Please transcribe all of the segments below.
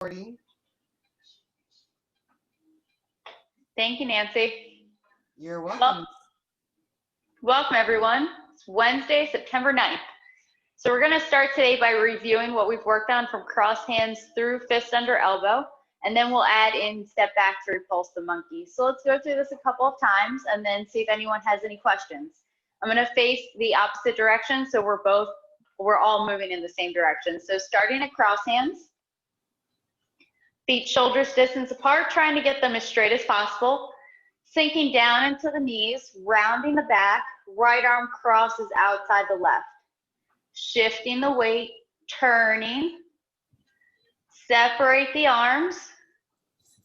morning. Thank you, Nancy. You're welcome. Welcome, everyone. It's Wednesday, September 9th. So we're going to start today by reviewing what we've worked on from cross hands through fist under elbow, and then we'll add in step back to repulse the monkey. So let's go through this a couple of times and then see if anyone has any questions. I'm going to face the opposite direction, so we're all moving in the same direction. So starting at cross hands, feet shoulders distance apart, trying to get them as straight as possible. Sinking down into the knees, rounding the back, right arm crosses outside the left. Shifting the weight, turning, separate the arms,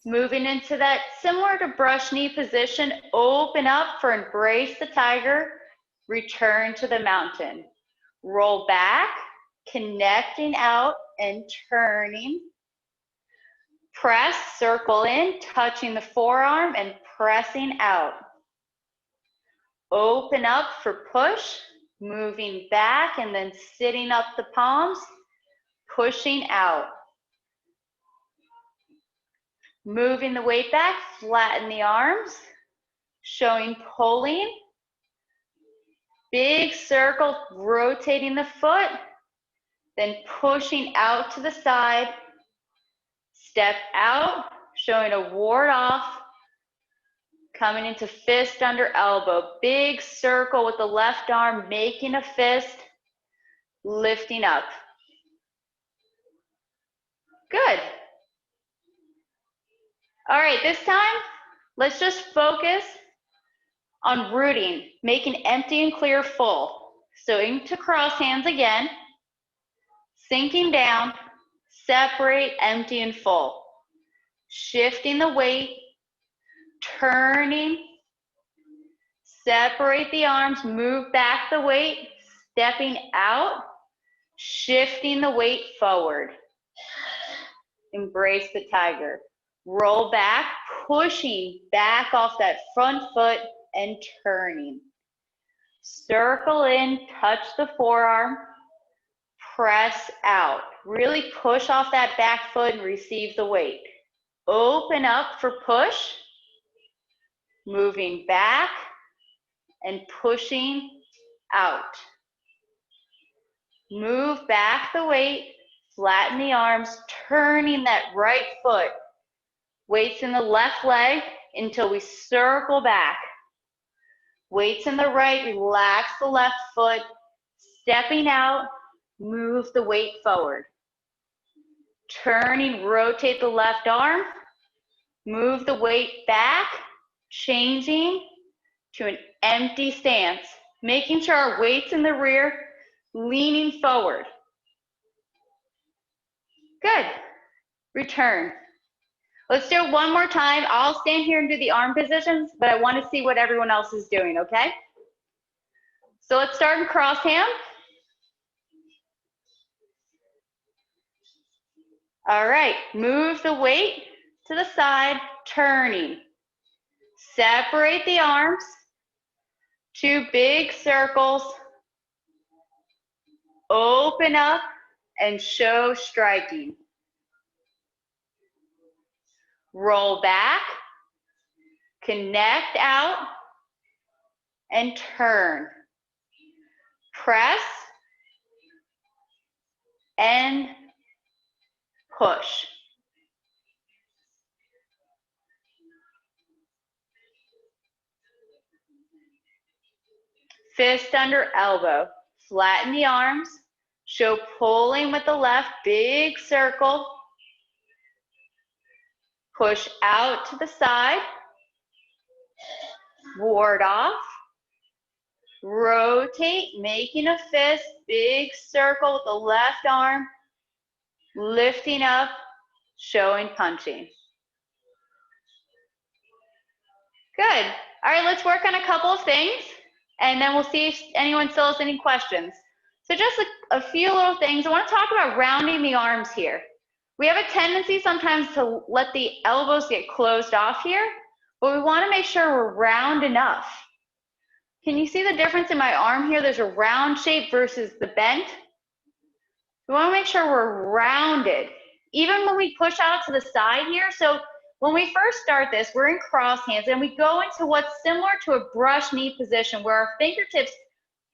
moving into that similar to brush knee position, open up for embrace the tiger, return to the mountain. Roll back, connecting out and turning. Press, circle in, touching the forearm and pressing out. Open up for push, moving back and then sitting up the palms, pushing out. Moving the weight back, flatten the arms, showing pulling. Big circle, rotating the foot, then pushing out to the side. Step out, showing a ward off. Coming into fist under elbow. Big circle with the left arm, making a fist, lifting up. Good. All right, this time, let's just focus on rooting, making empty and clear full. So into cross hands again, sinking down, separate, empty and full. Shifting the weight, turning, separate the arms, move back the weight, stepping out, shifting the weight forward. Embrace the tiger. Roll back, pushing back off that front foot and turning. Circle in, touch the forearm, press out. Really push off that back foot and receive the weight. Open up for push, moving back and pushing out. Move back the weight, flatten the arms, turning that right foot. Weights in the left leg until we circle back. Weights in the right, relax the left foot, stepping out, move the weight forward. Turning, rotate the left arm, move the weight back, changing to an empty stance, making sure our weight's in the rear, leaning forward. Good. Return. Let's do it one more time. I'll stand here and do the arm positions, but I want to see what everyone else is doing, okay? So let's start in cross hand. All right, move the weight to the side, turning. Separate the arms, 2 big circles. Open up and show striking. Roll back, connect out, and turn. Press and push. Fist under elbow. Flatten the arms. Show pulling with the left, big circle. Push out to the side. Ward off. Rotate, making a fist, big circle with the left arm. Lifting up, showing punching. Good. All right, let's work on a couple of things, and then we'll see if anyone still has any questions. So just a few little things. I want to talk about rounding the arms here. We have a tendency sometimes to let the elbows get closed off here, but we want to make sure we're round enough. Can you see the difference in my arm here? There's a round shape versus the bent. We want to make sure we're rounded. even when we push out to the side here. So when we first start this, we're in cross hands and we go into what's similar to a brush knee position where our fingertips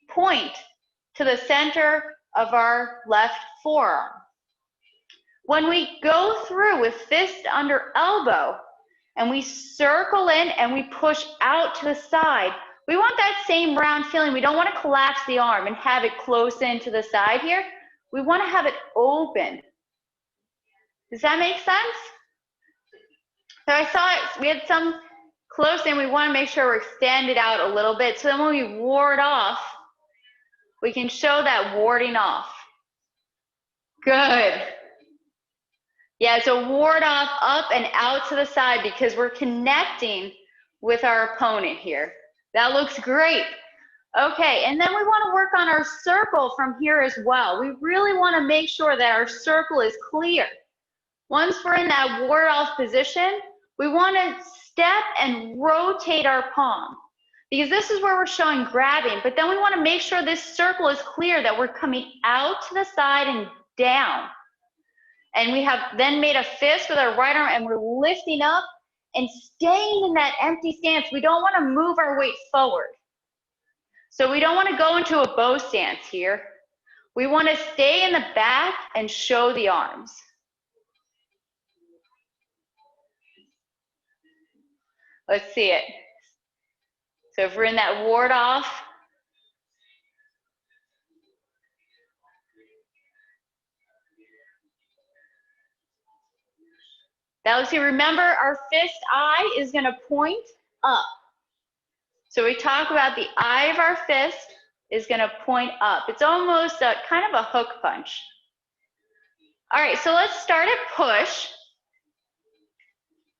point to the center of our left forearm. When we go through with fist under elbow and we circle in and we push out to the side, we want that same round feeling. We don't want to collapse the arm and have it close in to the side here. We want to have it open. Does that make sense? So I saw it, we had some close in, we want to make sure we're extended out a little bit so then when we ward off, we can show that warding off. Good. Yeah, so ward off up and out to the side because we're connecting with our opponent here. That looks great. Okay, and then we want to work on our circle from here as well. We really want to make sure that our circle is clear. Once we're in that ward off position, we want to step and rotate our palm because this is where we're showing grabbing, but then we want to make sure this circle is clear, that we're coming out to the side and down. And we have then made a fist with our right arm and we're lifting up and staying in that empty stance. We don't want to move our weight forward. So we don't want to go into a bow stance here. We want to stay in the back and show the arms. Let's see it. So if we're in that ward off, now let's see, remember our fist eye is going to point up. So we talk about the eye of our fist is going to point up. It's almost a kind of a hook punch. All right, so let's start at push.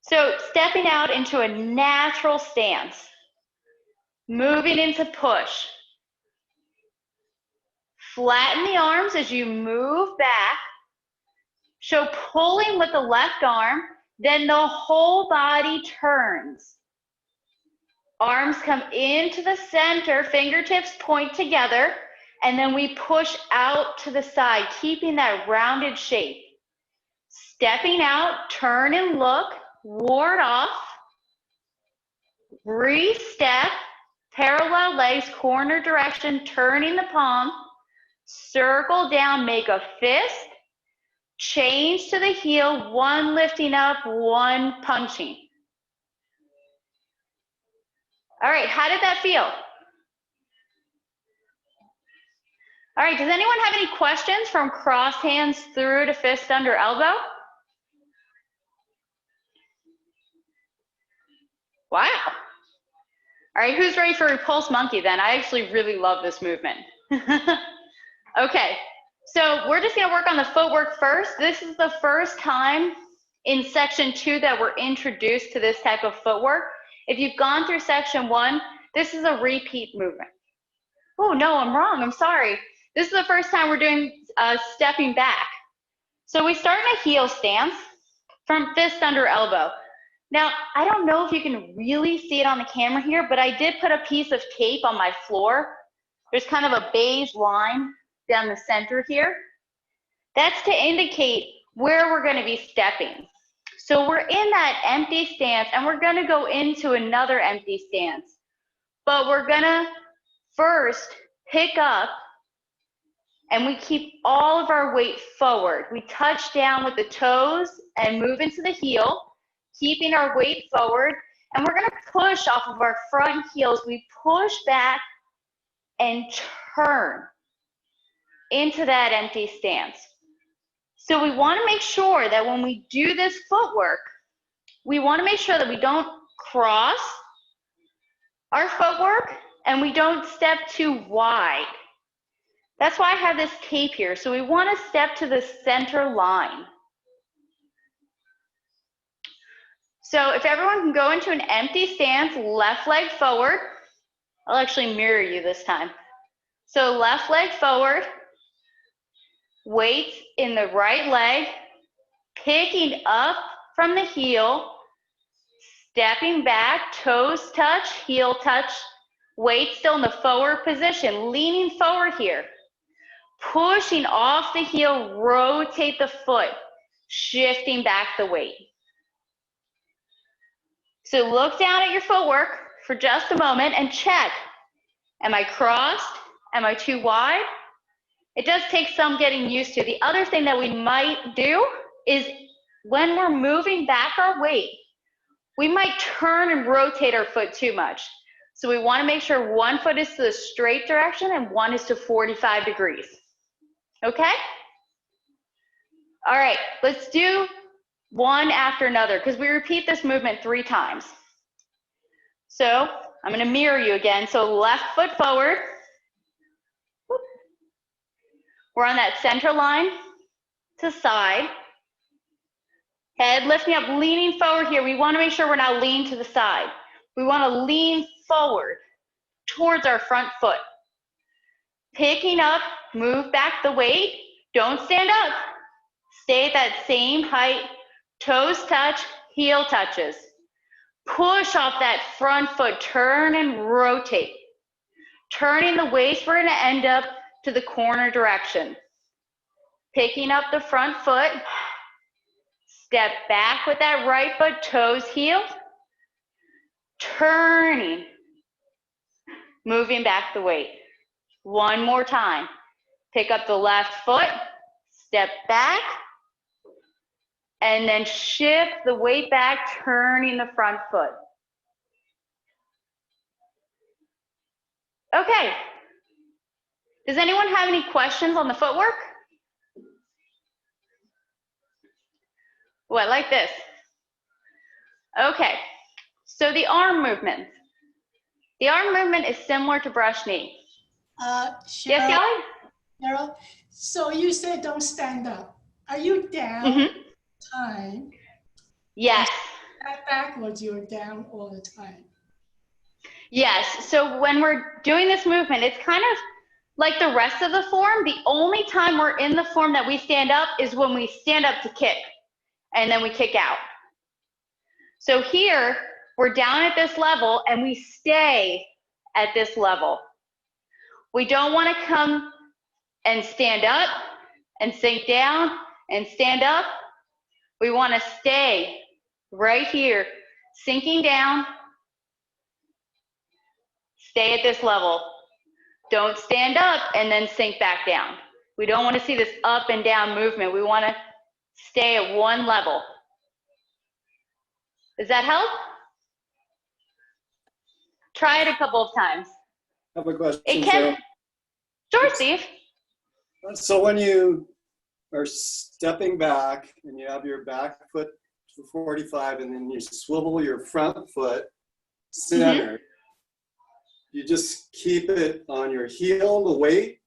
So stepping out into a natural stance, moving into push. Flatten the arms as you move back. Show pulling with the left arm, then the whole body turns. Arms come into the center, fingertips point together, and then we push out to the side, keeping that rounded shape. Stepping out, turn and look, ward off, re-step, parallel legs, corner direction, turning the palm, circle down, make a fist, change to the heel, one lifting up, one punching. All right, how did that feel? All right, does anyone have any questions from cross hands through to fist under elbow? Wow. All right, who's ready for repulse monkey then? I actually really love this movement. Okay, so we're just gonna work on the footwork first. This is the first time in section 2 that we're introduced to this type of footwork. If you've gone through section 1, this is a repeat movement. Oh no, I'm wrong, I'm sorry. This is the first time we're doing stepping back. So we start in a heel stance from fist under elbow. Now, I don't know if you can really see it on the camera here, but I did put a piece of tape on my floor. There's kind of a beige line down the center here. That's to indicate where we're gonna be stepping. So we're in that empty stance and we're gonna go into another empty stance. But we're gonna first pick up and we keep all of our weight forward. We touch down with the toes and move into the heel, keeping our weight forward. And we're gonna push off of our front heels. We push back and turn into that empty stance. So we wanna make sure that when we do this footwork, we wanna make sure that we don't cross our footwork and we don't step too wide. That's why I have this tape here. So we want to step to the center line. So if everyone can go into an empty stance, left leg forward. I'll actually mirror you this time. So left leg forward, weight in the right leg, picking up from the heel, stepping back, toes touch, heel touch, weight still in the forward position, leaning forward here. Pushing off the heel, rotate the foot. shifting back the weight. So look down at your footwork for just a moment and check. Am I crossed? Am I too wide? It does take some getting used to. The other thing that we might do is when we're moving back our weight, we might turn and rotate our foot too much. So we want to make sure one foot is to the straight direction and one is to 45 degrees. Okay? All right, let's do one after another because we repeat this movement 3 times. So I'm going to mirror you again. So left foot forward. We're on that center line to side. Head lifting up, leaning forward here. We want to make sure we're not leaning to the side. We want to lean forward towards our front foot. Picking up, move back the weight. Don't stand up. Stay at that same height. Toes touch, heel touches. Push off that front foot. Turn and rotate. Turning the waist, we're going to end up to the corner direction. Picking up the front foot. Step back with that right foot, toes heel. Turning. Moving back the weight. One more time. Pick up the left foot. Step back. And then shift the weight back, turning the front foot. Okay. Does anyone have any questions on the footwork? Oh, I like this. Okay, so the arm movement. The arm movement is similar to brush knee. Cheryl, Yes, Kelly? Cheryl, so you said don't stand up. Are you down time? Yes. Backwards, you're down all the time. Yes, so when we're doing this movement, it's kind of like the rest of the form. The only time we're in the form that we stand up is when we stand up to kick. And then we kick out. So here, we're down at this level and we stay at this level. We don't want to come and stand up and sink down and stand up. We want to stay right here, sinking down, stay at this level. Don't stand up and then sink back down. We don't want to see this up and down movement. We want to stay at one level. Does that help? Try it a couple of times. I have a question. It can. Sure, Steve. So when you are stepping back and you have your back foot to 45 and then you swivel your front foot center, you just keep it on your heel, the weight,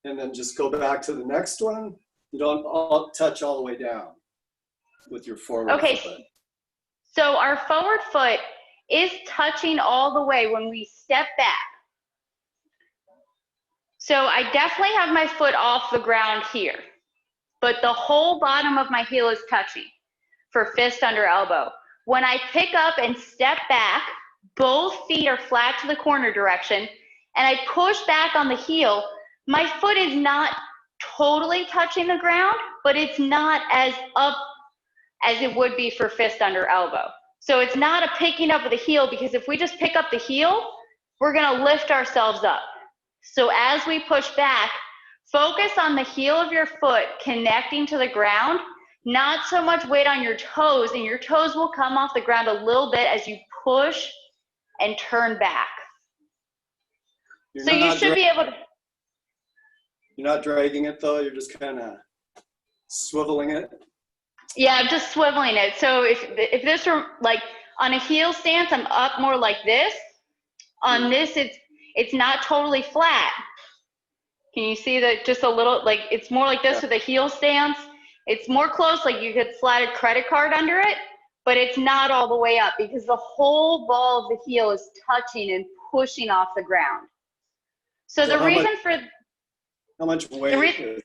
and then just go back to the next one. You don't touch all the way down with your forward foot. So our forward foot is touching all the way when we step back. So I definitely have my foot off the ground here, but the whole bottom of my heel is touching for fist under elbow. When I pick up and step back, both feet are flat to the corner direction, and I push back on the heel, my foot is not totally touching the ground, but it's not as up as it would be for fist under elbow. So it's not a picking up of the heel, because if we just pick up the heel, we're gonna lift ourselves up. So as we push back, focus on the heel of your foot connecting to the ground, not so much weight on your toes, and your toes will come off the ground a little bit as you push and turn back. So you should be able to. You're not dragging it though, you're just kind of swiveling it? Yeah, I'm just swiveling it. So if this were like on a heel stance, I'm up more like this. On this, it's not totally flat. Can you see that just a little, like it's more like this with a heel stance? It's more close, like you could slide a credit card under it, but it's not all the way up because the whole ball of the heel is touching and pushing off the ground. So the reason for... How much weight is...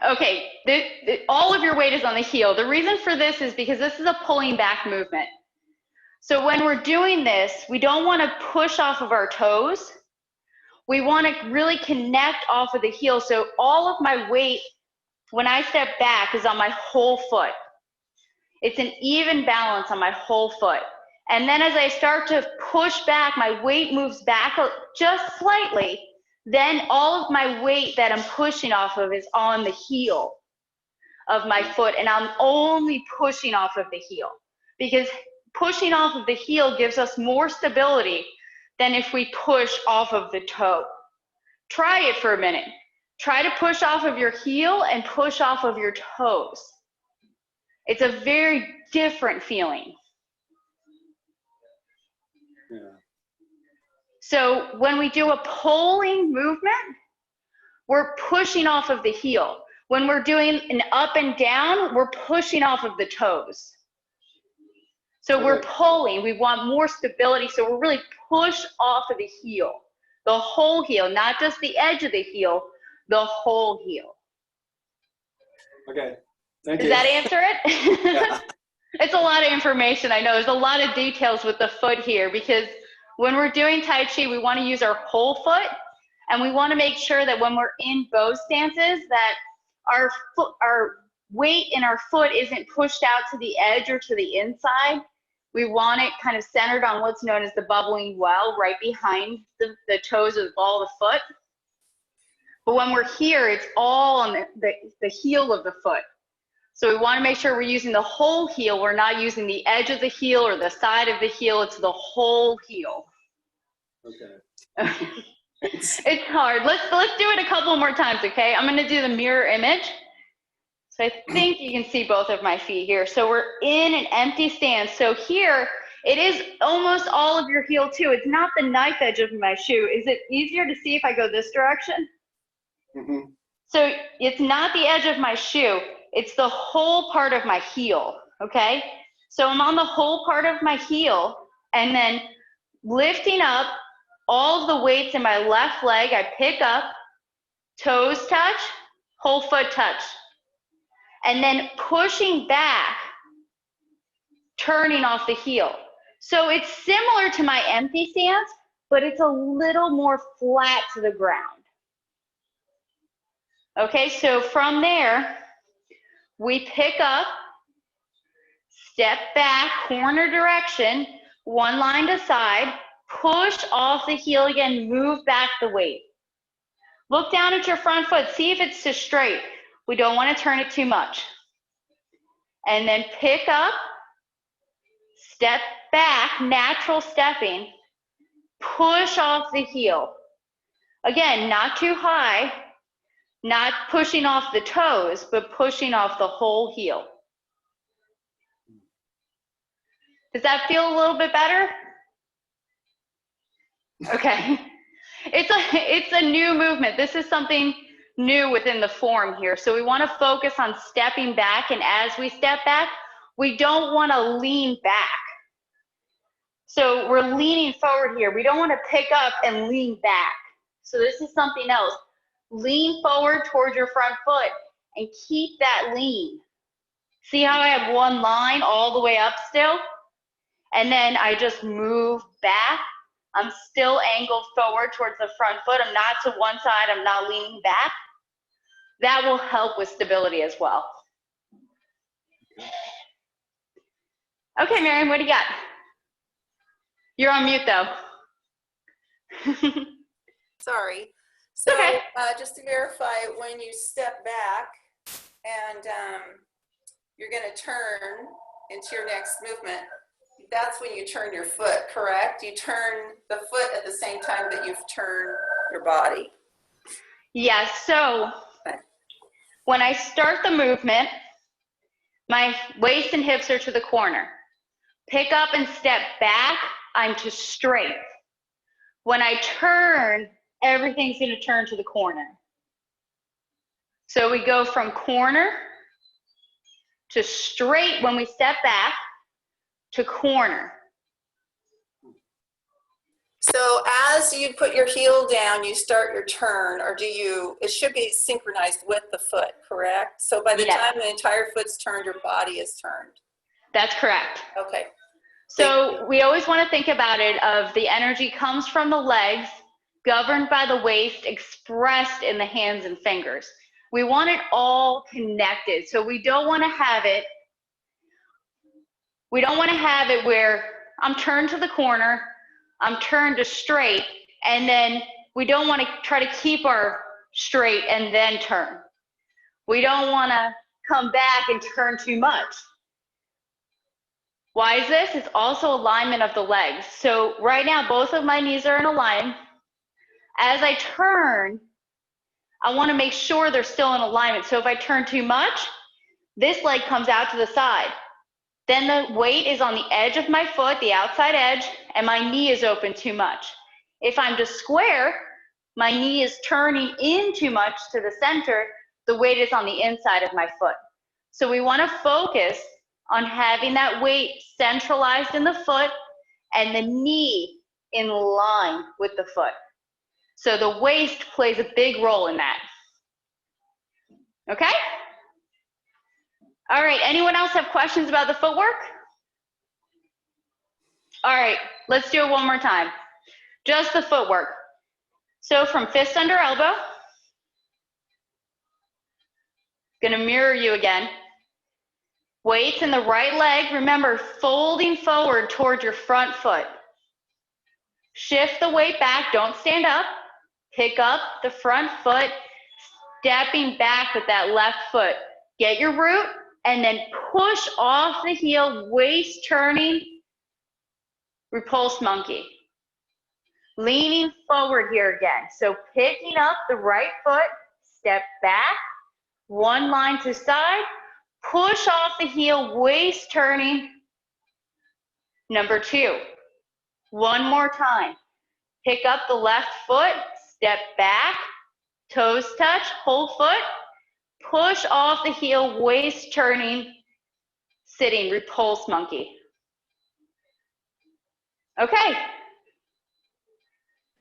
Okay, all of your weight is on the heel. The reason for this is because this is a pulling back movement. So when we're doing this, we don't want to push off of our toes. We want to really connect off of the heel. So all of my weight when I step back is on my whole foot. It's an even balance on my whole foot. And then as I start to push back, my weight moves back just slightly. Then all of my weight that I'm pushing off of is on the heel of my foot, and I'm only pushing off of the heel, because pushing off of the heel gives us more stability than if we push off of the toe. Try it for a minute. Try to push off of your heel and push off of your toes. It's a very different feeling. Yeah. So when we do a pulling movement, we're pushing off of the heel. When we're doing an up and down, we're pushing off of the toes. So we're pulling, we want more stability, so we're really push off of the heel, the whole heel, not just the edge of the heel, the whole heel. Okay, thank you. Does that answer it? Yeah. It's a lot of information, I know. There's a lot of details with the foot here, because when we're doing Tai Chi, we want to use our whole foot, and we want to make sure that when we're in bow stances, that our weight in our foot isn't pushed out to the edge or to the inside. We want it kind of centered on what's known as the bubbling well, right behind the toes of the ball of the foot. But when we're here, it's all on the heel of the foot. So we want to make sure we're using the whole heel. We're not using the edge of the heel or the side of the heel. It's the whole heel. Okay. It's hard. Let's do it a couple more times, okay? I'm going to do the mirror image. So I think you can see both of my feet here. So we're in an empty stance. So here, it is almost all of your heel too. It's not the knife edge of my shoe. Is it easier to see if I go this direction? Mm-hmm. So it's not the edge of my shoe. It's the whole part of my heel, okay? So I'm on the whole part of my heel, and then lifting up all of the weights in my left leg. I pick up, toes touch, whole foot touch. And then pushing back, turning off the heel. So it's similar to my empty stance, but it's a little more flat to the ground. Okay, so from there, we pick up, step back, corner direction, one line to side, push off the heel again, move back the weight. Look down at your front foot, see if it's just straight. We don't want to turn it too much. And then pick up, step back, natural stepping, push off the heel. Again, not too high, not pushing off the toes, but pushing off the whole heel. Does that feel a little bit better? Okay. It's a new movement. This is something new within the form here. So we want to focus on stepping back, and as we step back, we don't want to lean back. So we're leaning forward here. We don't want to pick up and lean back. So this is something else. Lean forward towards your front foot and keep that lean. See how I have one line all the way up still? And then I just move back. I'm still angled forward towards the front foot. I'm not to one side. I'm not leaning back. That will help with stability as well. Okay, Miriam, what do you got? You're on mute though. Sorry. So okay. Just to verify, when you step back and you're going to turn into your next movement, that's when you turn your foot, correct? You turn the foot at the same time that you've turned your body. Yes, so when I start the movement, my waist and hips are to the corner. Pick up and step back, I'm to straight. When I turn, everything's going to turn to the corner. So we go from corner to straight when we step back to corner. So as you put your heel down, you start your turn, or do you, it should be synchronized with the foot, correct? So by the time the entire foot's turned, your body is turned. That's correct. Okay. So we always want to think about it of the energy comes from the legs, governed by the waist, expressed in the hands and fingers. We want it all connected. So we don't want to have it where I'm turned to the corner, I'm turned to straight, and then we don't want to try to keep our straight and then turn. We don't want to come back and turn too much. Why is this? It's also alignment of the legs. So right now, both of my knees are in a line. As I turn, I want to make sure they're still in alignment. So if I turn too much, this leg comes out to the side. Then the weight is on the edge of my foot, the outside edge, and my knee is open too much. If I'm just square, my knee is turning in too much to the center, the weight is on the inside of my foot. So we want to focus on having that weight centralized in the foot and the knee in line with the foot. So the waist plays a big role in that. Okay? All right, anyone else have questions about the footwork? All right, let's do it one more time. Just the footwork. So from fist under elbow, gonna mirror you again. Weights in the right leg, remember folding forward towards your front foot. Shift the weight back, don't stand up. Pick up the front foot, stepping back with that left foot. Get your root and then push off the heel, waist turning, repulse monkey. Leaning forward here again. So picking up the right foot, step back, one line to side, push off the heel, waist turning. Number 2. One more time. Pick up the left foot, step back, toes touch, whole foot, push off the heel, waist turning, sitting, repulse monkey. Okay.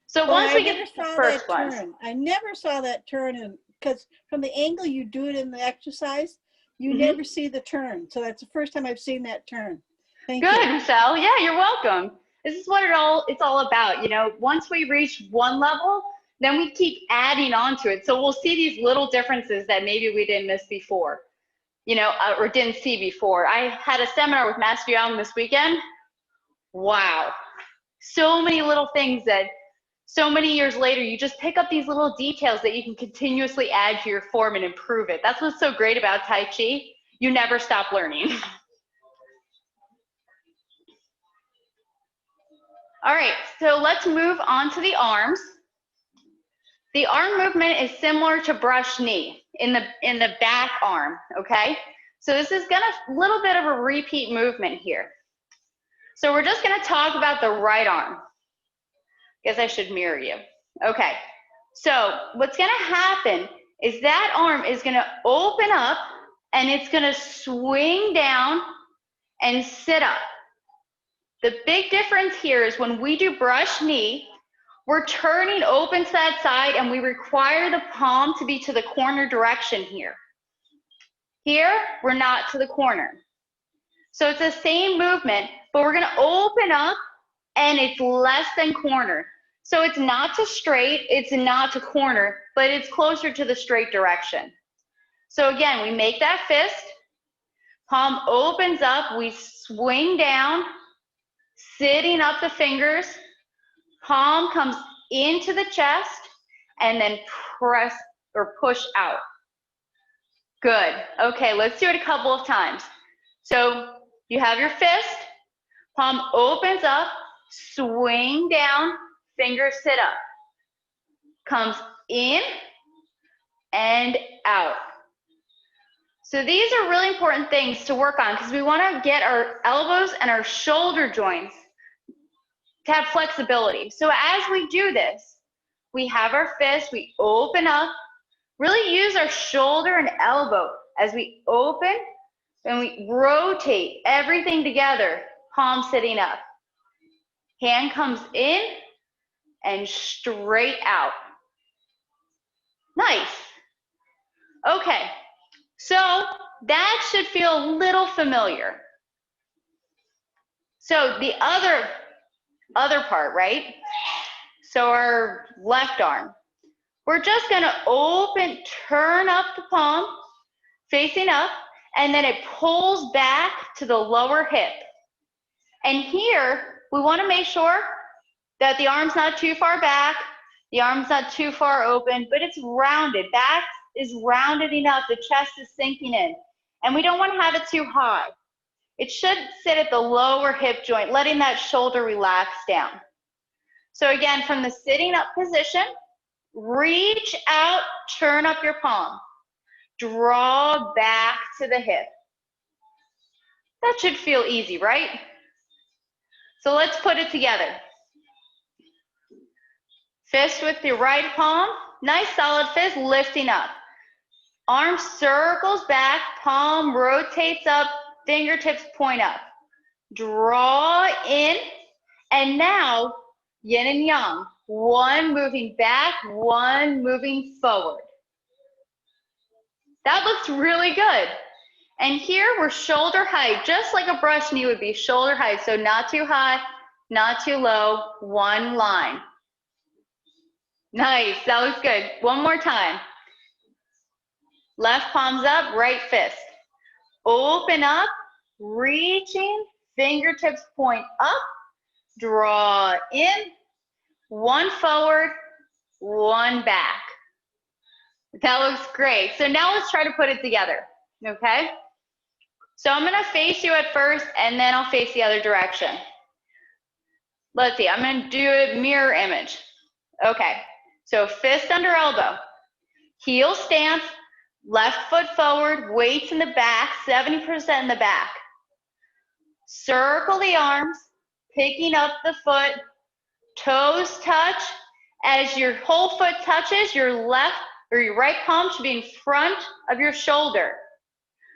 So once we get the first one. I never saw that turn, because from the angle you do it in the exercise, you never see the turn. So that's the first time I've seen that turn. Thank you. Good, Michelle. Yeah, you're welcome. This is what it's all about. You know, once we reach one level, then we keep adding on to it. So we'll see these little differences that maybe we didn't miss before, you know, or didn't see before. I had a seminar with Master Young this weekend. Wow. So many little things that so many years later, you just pick up these little details that you can continuously add to your form and improve it. That's what's so great about Tai Chi. You never stop learning. All right, so let's move on to the arms. The arm movement is similar to brush knee in the back arm, okay? So this is a little bit of a repeat movement here. So we're just gonna talk about the right arm. Guess I should mirror you. Okay, so what's gonna happen is that arm is gonna open up and it's gonna swing down and sit up. The big difference here is when we do brush knee, we're turning open to that side and we require the palm to be to the corner direction here. Here, we're not to the corner. So it's the same movement, but we're gonna open up and it's less than corner. So it's not to straight, it's not to corner, but it's closer to the straight direction. So again, we make that fist, palm opens up, we swing down, sitting up the fingers, palm comes into the chest, and then press or push out. Good. Okay, let's do it a couple of times. So you have your fist, palm opens up, swing down, fingers sit up. Comes in and out. So these are really important things to work on because we want to get our elbows and our shoulder joints to have flexibility. So as we do this, we have our fist, we open up, really use our shoulder and elbow as we open and we rotate everything together, palm sitting up. Hand comes in and straight out. Nice. Okay, so that should feel a little familiar. So the other part, right? So our left arm. We're just gonna open, turn up the palm, facing up, and then it pulls back to the lower hip. And here, we wanna make sure that the arm's not too far back, the arm's not too far open, but it's rounded. Back is rounded enough, the chest is sinking in. And we don't wanna have it too high. It should sit at the lower hip joint, letting that shoulder relax down. So again, from the sitting up position, reach out, turn up your palm. Draw back to the hip. That should feel easy, right? So let's put it together. Fist with your right palm, nice solid fist, lifting up. Arm circles back, palm rotates up, fingertips point up. Draw in, and now yin and yang. One moving back, one moving forward. That looks really good. And here we're shoulder height, just like a brush knee would be, shoulder height. So not too high, not too low, one line. Nice, that looks good. One more time. Left palm's up, right fist. Open up, reaching, fingertips point up, draw in, one forward, one back. That looks great. So now let's try to put it together, okay? So I'm gonna face you at first, and then I'll face the other direction. Let's see, I'm gonna do a mirror image. Okay, so fist under elbow, heel stance, left foot forward, weights in the back, 70% in the back. Circle the arms, picking up the foot, toes touch. As your whole foot touches, your left or your right palm should be in front of your shoulder.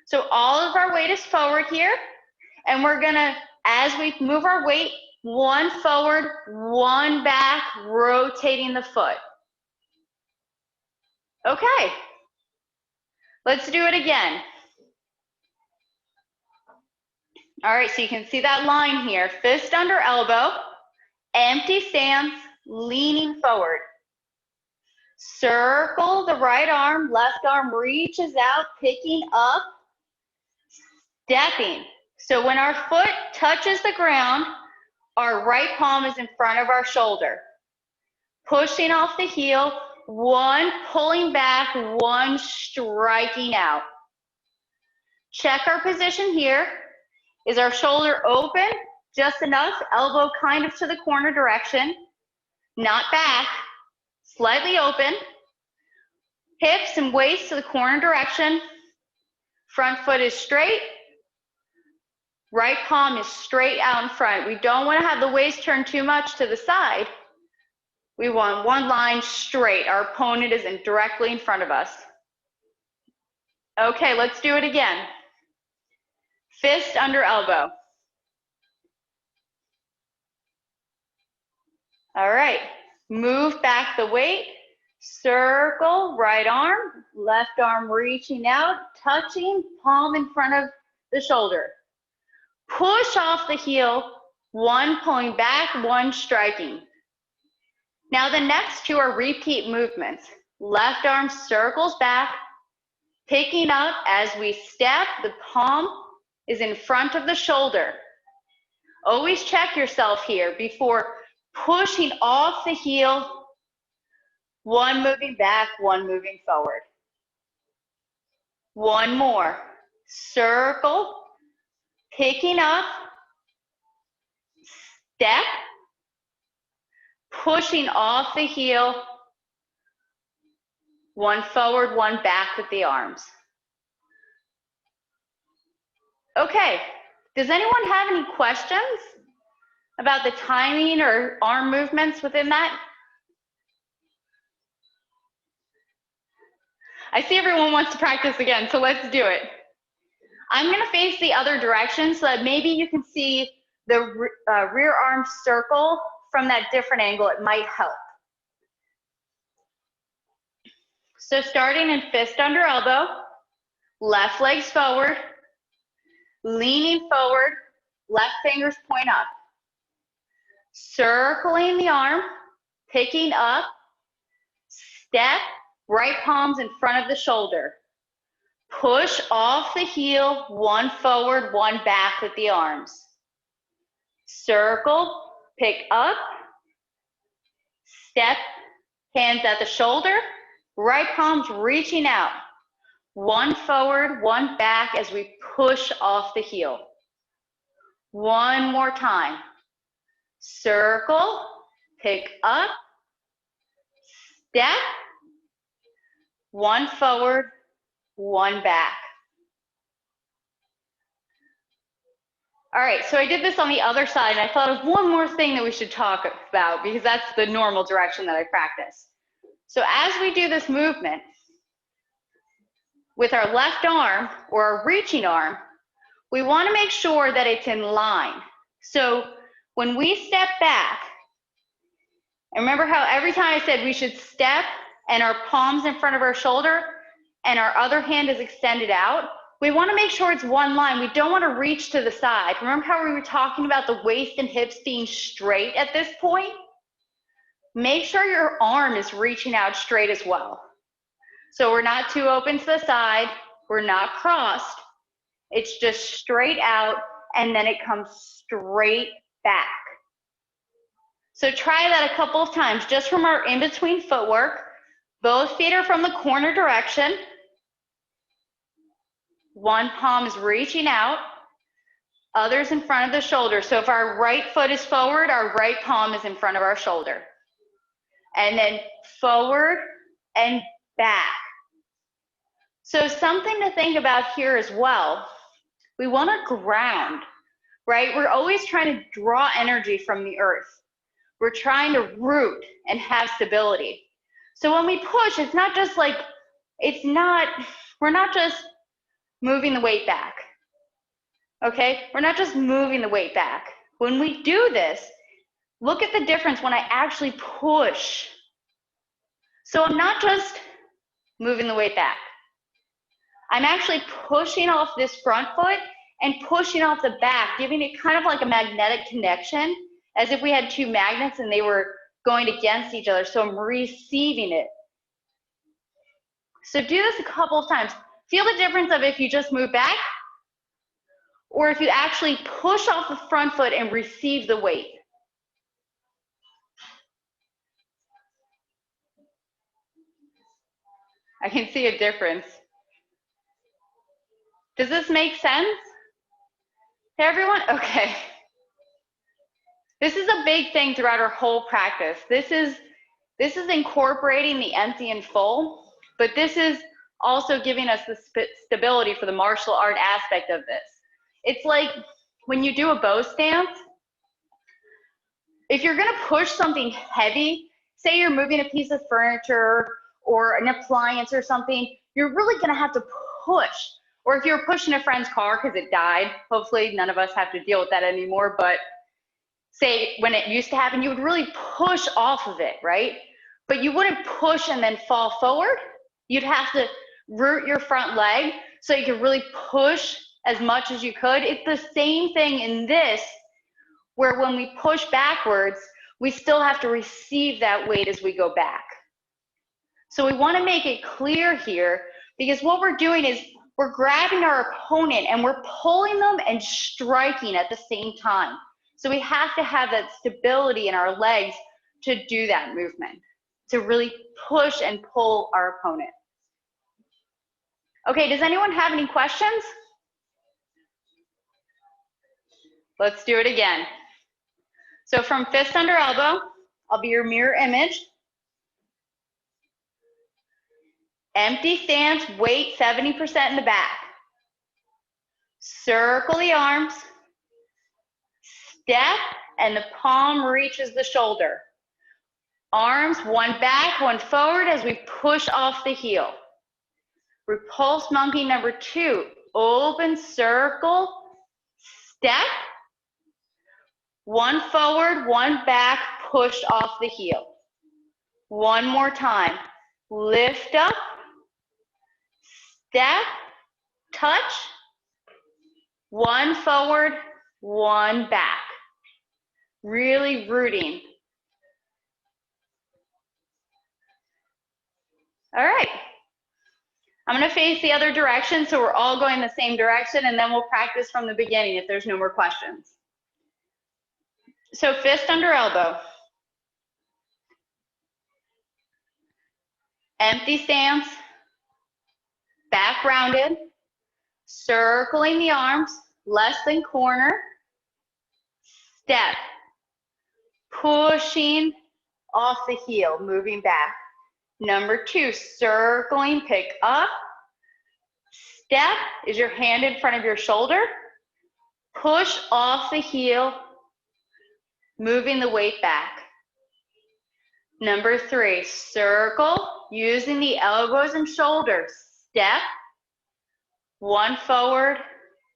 So all of our weight is forward here, and we're gonna, as we move our weight, one forward, one back, rotating the foot. Okay, let's do it again. All right, so you can see that line here, fist under elbow, empty stance, leaning forward. Circle the right arm, left arm reaches out, picking up, stepping. So when our foot touches the ground, our right palm is in front of our shoulder. Pushing off the heel, one pulling back, one striking out. Check our position here. Is our shoulder open? Just enough, elbow kind of to the corner direction, not back, slightly open. Hips and waist to the corner direction. Front foot is straight. Right palm is straight out in front. We don't want to have the waist turn too much to the side. We want one line straight. Our opponent is directly in front of us. Okay, let's do it again. Fist under elbow. All right, move back the weight. Circle, right arm, left arm reaching out, touching, palm in front of the shoulder. Push off the heel, one pulling back, one striking. Now the next two are repeat movements. Left arm circles back, picking up as we step, the palm is in front of the shoulder. Always check yourself here before pushing off the heel, one moving back, one moving forward. One more. Circle, picking up, step, pushing off the heel, one forward, one back with the arms. Okay, does anyone have any questions about the timing or arm movements within that? I see everyone wants to practice again, so let's do it. I'm gonna face the other direction so that maybe you can see the rear arm circle from that different angle. It might help. So starting in fist under elbow, left leg's forward, leaning forward, left fingers point up. Circling the arm, picking up, step, right palms in front of the shoulder. Push off the heel, one forward, one back with the arms. Circle, pick up, step, hands at the shoulder, right palms reaching out. One forward, one back as we push off the heel. One more time. Circle, pick up, step, one forward, one back. All right, so I did this on the other side, and I thought of one more thing that we should talk about because that's the normal direction that I practice. So as we do this movement, with our left arm or our reaching arm, we want to make sure that it's in line. So when we step back, and remember how every time I said we should step and our palms in front of our shoulder and our other hand is extended out, we want to make sure it's one line. We don't want to reach to the side. Remember how we were talking about the waist and hips being straight at this point? Make sure your arm is reaching out straight as well. So we're not too open to the side, we're not crossed. It's just straight out and then it comes straight back. So try that a couple of times just from our in-between footwork. Both feet are from the corner direction. One palm is reaching out, others in front of the shoulder. So if our right foot is forward, our right palm is in front of our shoulder. And then forward and back. So something to think about here as well, we want to ground, right? We're always trying to draw energy from the earth. We're trying to root and have stability. So when we push, it's not just like, we're not just moving the weight back, okay? We're not just moving the weight back. When we do this, look at the difference when I actually push. So I'm not just moving the weight back. I'm actually pushing off this front foot and pushing off the back, giving it kind of like a magnetic connection, as if we had two magnets and they were going against each other. So I'm receiving it. So do this a couple of times. Feel the difference of if you just move back or if you actually push off the front foot and receive the weight. I can see a difference. Does this make sense to everyone? Okay. This is a big thing throughout our whole practice. This is incorporating the empty and full, but this is also giving us the stability for the martial art aspect of this. It's like when you do a bow stance, if you're gonna push something heavy, say you're moving a piece of furniture or an appliance or something, you're really gonna have to push. Or if you're pushing a friend's car because it died, hopefully none of us have to deal with that anymore, but say when it used to happen, you would really push off of it, right? But you wouldn't push and then fall forward. You'd have to root your front leg so you could really push as much as you could. It's the same thing in this, where when we push backwards, we still have to receive that weight as we go back. So we want to make it clear here, because what we're doing is we're grabbing our opponent and we're pulling them and striking at the same time. So we have to have that stability in our legs to do that movement, to really push and pull our opponent. Okay, does anyone have any questions? Let's do it again. So from fist under elbow, I'll be your mirror image. Empty stance, weight 70% in the back. Circle the arms. Step, and the palm reaches the shoulder. Arms, one back, one forward as we push off the heel. Repulse monkey number 2. Open, circle, step. One forward, one back, push off the heel. One more time. Lift up, step, touch. One forward, one back. Really rooting. All right. I'm going to face the other direction, so we're all going the same direction, and then we'll practice from the beginning if there's no more questions. So fist under elbow. Empty stance. Back rounded. Circling the arms, less than corner. Step. Pushing off the heel, moving back. Number 2, circling, pick up. Step is your hand in front of your shoulder. Push off the heel, moving the weight back. Number 3, circle, using the elbows and shoulders. Step, 1 forward,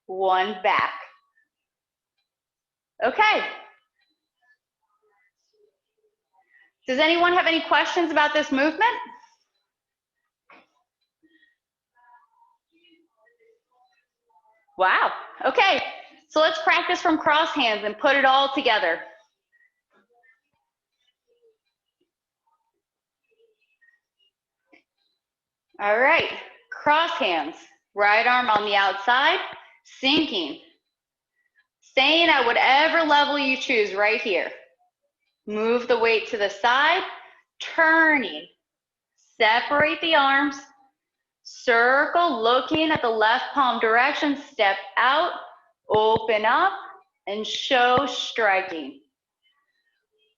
1 back. Okay. Does anyone have any questions about this movement? Wow, okay. So let's practice from cross hands and put it all together. All right, cross hands. Right arm on the outside, sinking. Staying at whatever level you choose right here. Move the weight to the side, turning. Separate the arms. Circle, looking at the left palm direction, step out, open up, and show striking.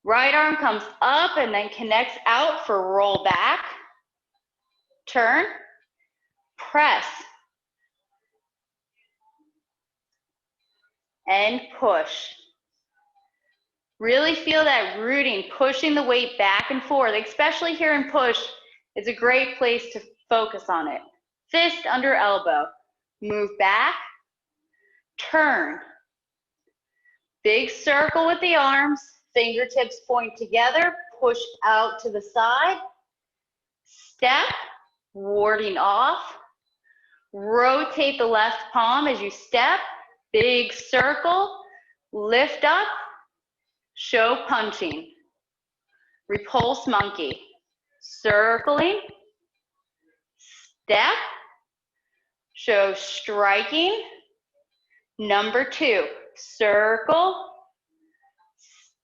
Right arm comes up and then connects out for roll back. Turn, press, and push. Really feel that rooting, pushing the weight back and forth, especially here in push. It's a great place to focus on it. Fist under elbow. Move back. Turn. Big circle with the arms. Fingertips point together. Push out to the side. Step. Warding off. Rotate the left palm as you step. Big circle. Lift up. Show punching. Repulse monkey. Circling. Step. Show striking. Number 2, circle.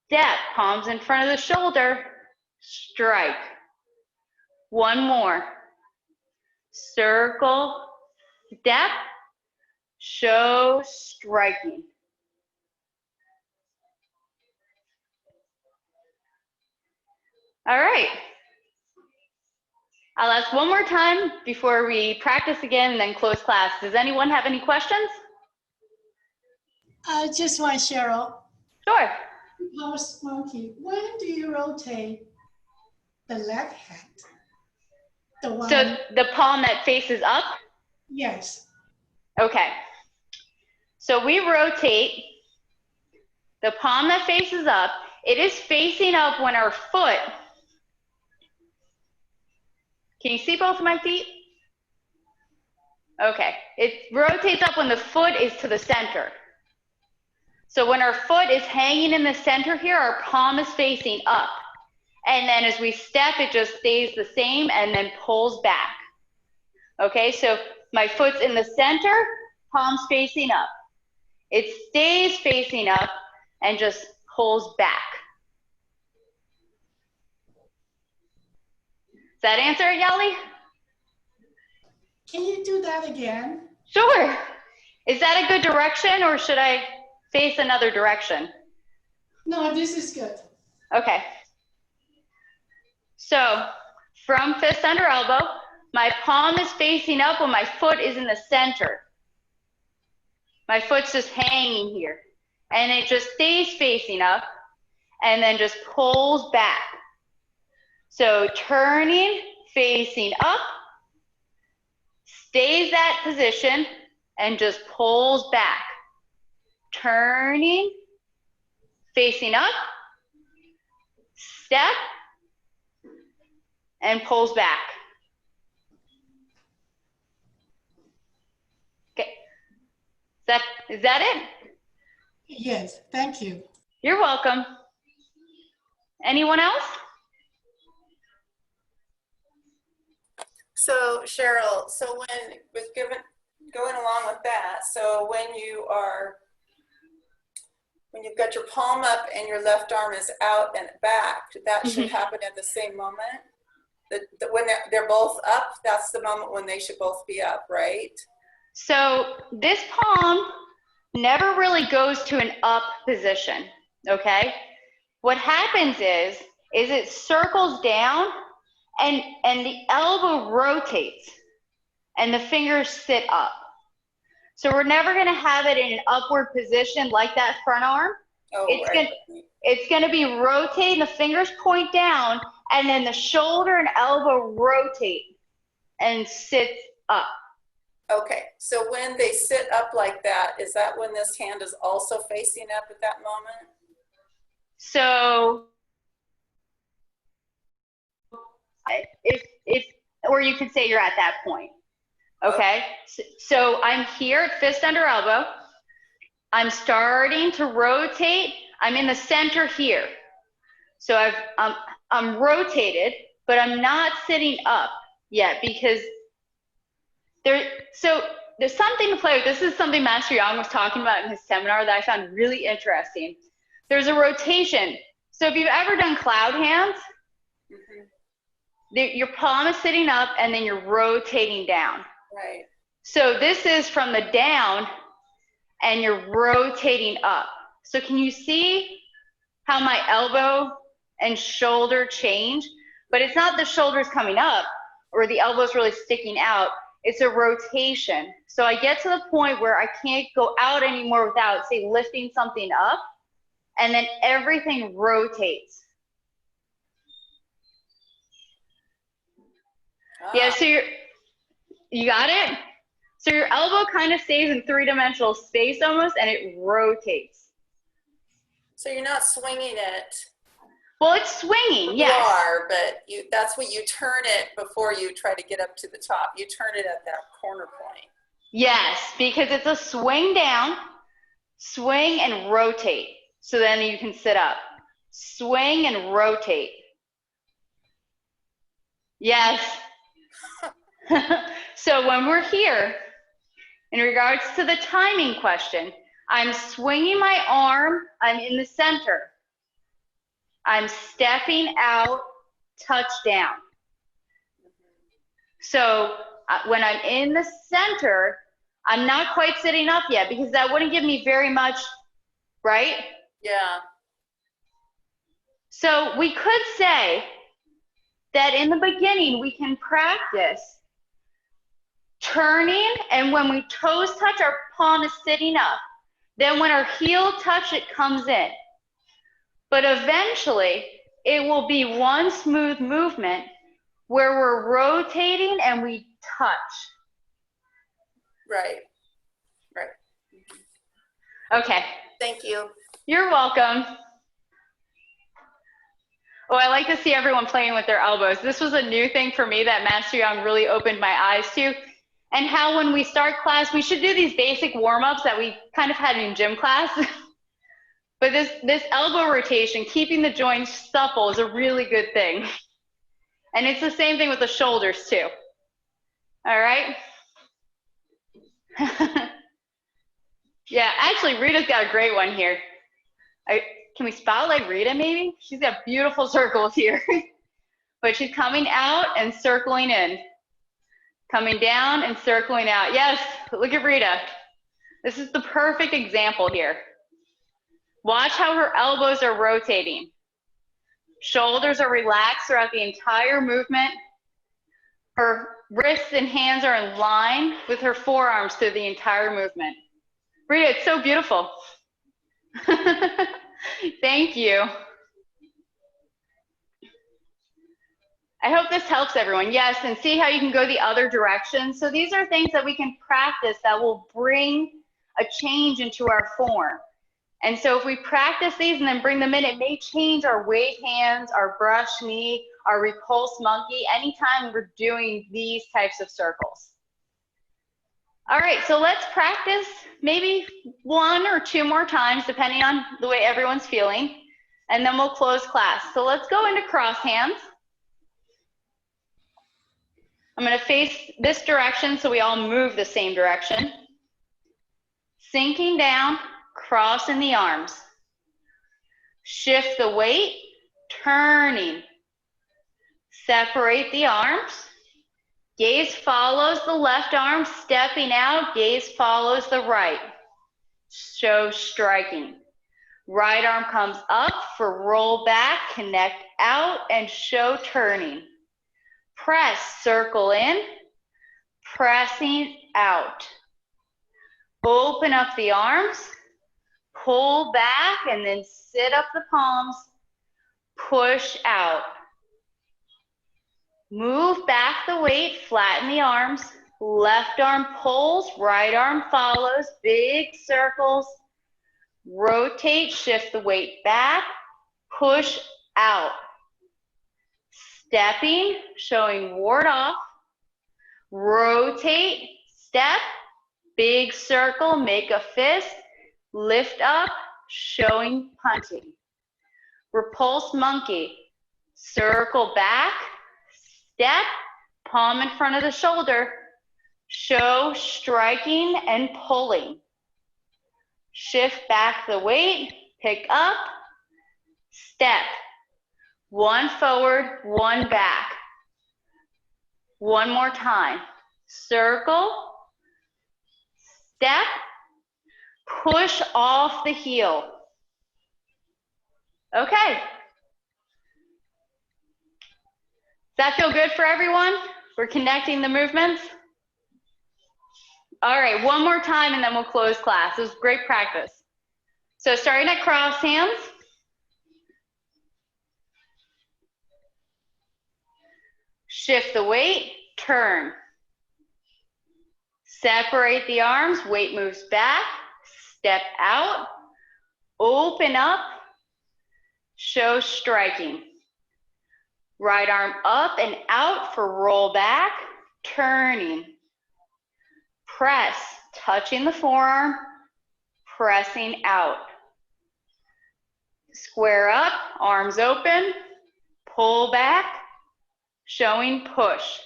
Step, palms in front of the shoulder. Strike. 1 more. Circle. Step. Show striking. All right. I'll ask one more time before we practice again and then close class. Does anyone have any questions? Just one, Cheryl. Sure. Repulse monkey. When do you rotate the left hand? The one. So the palm that faces up? Yes. Okay. So we rotate the palm that faces up. It is facing up when our foot, can you see both of my feet? Okay. It rotates up when the foot is to the center. So when our foot is hanging in the center here, our palm is facing up. And then as we step, it just stays the same and then pulls back. Okay, so my foot's in the center, palm's facing up. It stays facing up and just pulls back. Does that answer it, Yali? Can you do that again? Sure. Is that a good direction or should I face another direction? No, this is good. Okay. So from fist under elbow, my palm is facing up when my foot is in the center. My foot's just hanging here. And it just stays facing up and then just pulls back. So turning, facing up, stays that position and just pulls back. Turning, facing up, step, and pulls back. Okay, is that it? Yes, thank you. You're welcome. Anyone else? So Cheryl, so when going along with that, so when you've got your palm up and your left arm is out and back, that should happen at the same moment. When they're both up, that's the moment when they should both be up, right? So this palm never really goes to an up position, okay? What happens is it circles down and the elbow rotates and the fingers sit up. So we're never gonna have it in an upward position like that front arm. Oh, It's gonna be rotating, the fingers point down, and then the shoulder and elbow rotate and sits up. Okay, so when they sit up like that, is that when this hand is also facing up at that moment? So if or you could say you're at that point. Okay, so I'm here at fist under elbow. I'm starting to rotate. I'm in the center here. So I'm rotated, but I'm not sitting up yet because there's something to play with. This is something Master Yang was talking about in his seminar that I found really interesting. There's a rotation. So if you've ever done cloud hands, your palm is sitting up and then you're rotating down. Right. So this is from the down and you're rotating up. So can you see how my elbow and shoulder change? But it's not the shoulders coming up or the elbows really sticking out. It's a rotation. So I get to the point where I can't go out anymore without, say, lifting something up, and then everything rotates. Yeah, so you got it? So your elbow kind of stays in three-dimensional space almost, and it rotates. So you're not swinging it. Well, it's swinging, yes. You are, but that's when you turn it before you try to get up to the top. You turn it at that corner point. Yes, because it's a swing down, swing and rotate. So then you can sit up. Swing and rotate. Yes. So when we're here, in regards to the timing question, I'm swinging my arm, I'm in the center. I'm stepping out, touch down. So when I'm in the center, I'm not quite sitting up yet because that wouldn't give me very much, right? Yeah. So we could say that in the beginning, we can practice turning, and when we toes touch, our palm is sitting up. Then when our heel touch, it comes in. But eventually, it will be one smooth movement where we're rotating and we touch. Right. Right. Okay. Thank you. You're welcome. Oh, I like to see everyone playing with their elbows. This was a new thing for me that Master Yang really opened my eyes to. And how when we start class, we should do these basic warm-ups that we kind of had in gym class. But this elbow rotation, keeping the joints supple, is a really good thing. And it's the same thing with the shoulders too. All right? Yeah, actually, Rita's got a great one here. Can we spotlight Rita maybe? She's got beautiful circles here. But she's coming out and circling in. Coming down and circling out. Yes, look at Rita. This is the perfect example here. Watch how her elbows are rotating. Shoulders are relaxed throughout the entire movement. Her wrists and hands are in line with her forearms through the entire movement. Rita, it's so beautiful. Thank you. I hope this helps everyone. Yes, and see how you can go the other direction. So these are things that we can practice that will bring a change into our form. And so if we practice these and then bring them in, it may change our weight hands, our brush knee, our repulse monkey, anytime we're doing these types of circles. All right, so let's practice maybe 1 or 2 more times, depending on the way everyone's feeling, and then we'll close class. So let's go into cross hands. I'm going to face this direction so we all move the same direction. Sinking down, crossing the arms. Shift the weight, turning. Separate the arms. Gaze follows the left arm, stepping out. Gaze follows the right. Show striking. Right arm comes up for roll back, connect out, and show turning. Press, circle in, pressing out. Open up the arms, pull back, and then sit up the palms, push out. Move back the weight, flatten the arms, left arm pulls, right arm follows, big circles. Rotate, shift the weight back, push out. Stepping, showing ward off. Rotate, step, big circle, make a fist, lift up, showing punching. Repulse monkey, circle back, step, palm in front of the shoulder, show striking and pulling. Shift back the weight, pick up, step. One forward, one back. One more time. Circle, step, push off the heel. Okay. Does that feel good for everyone? We're connecting the movements. All right, one more time and then we'll close class. It was great practice. So starting at cross hands. Shift the weight, turn. Separate the arms, weight moves back, step out, open up, show striking. Right arm up and out for roll back, turning. Press, touching the forearm, pressing out. Square up, arms open, pull back, showing push.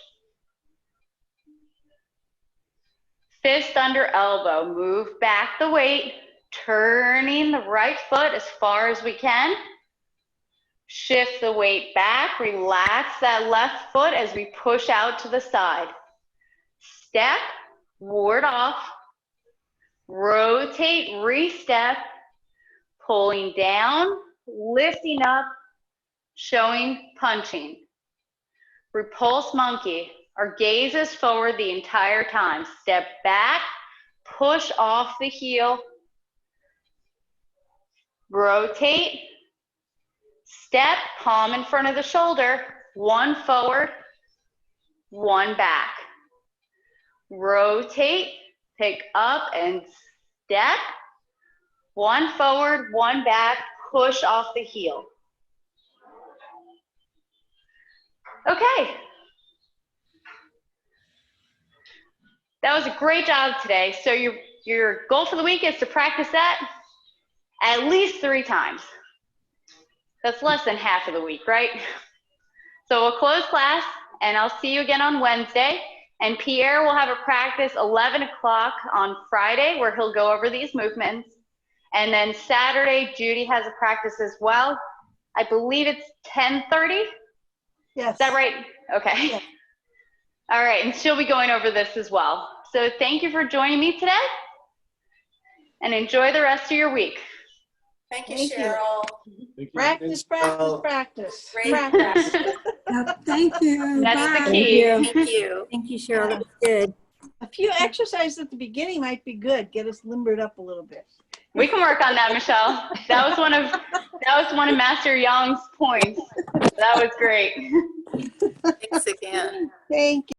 Fist under elbow, move back the weight, turning the right foot as far as we can. Shift the weight back, relax that left foot as we push out to the side. Step, ward off, rotate, re-step, pulling down, lifting up, showing punching. Repulse monkey, our gaze is forward the entire time. Step back, push off the heel, rotate, step, palm in front of the shoulder, one forward, one back. Rotate, pick up and step, one forward, one back, push off the heel. Okay. That was a great job today. So your goal for the week is to practice that at least 3 times. That's less than half of the week, right? So we'll close class and I'll see you again on Wednesday. And Pierre will have a practice 11 o'clock on Friday where he'll go over these movements. And then Saturday, Judy has a practice as well. I believe it's 10:30. Yes. Is that right? Okay. Yes. All right, and she'll be going over this as well. So thank you for joining me today and enjoy the rest of your week. Thank you, Thank you. Cheryl. Thank you. Practice, practice, practice. Great Practice. practice. Yep, thank you. That's Bye. the key. Thank you. Thank you, Cheryl. That was good. A few exercises at the beginning might be good. Get us limbered up a little bit. We can work on that, Michelle. That was one of Master Yang's points. That was great. Thanks again. Thank you.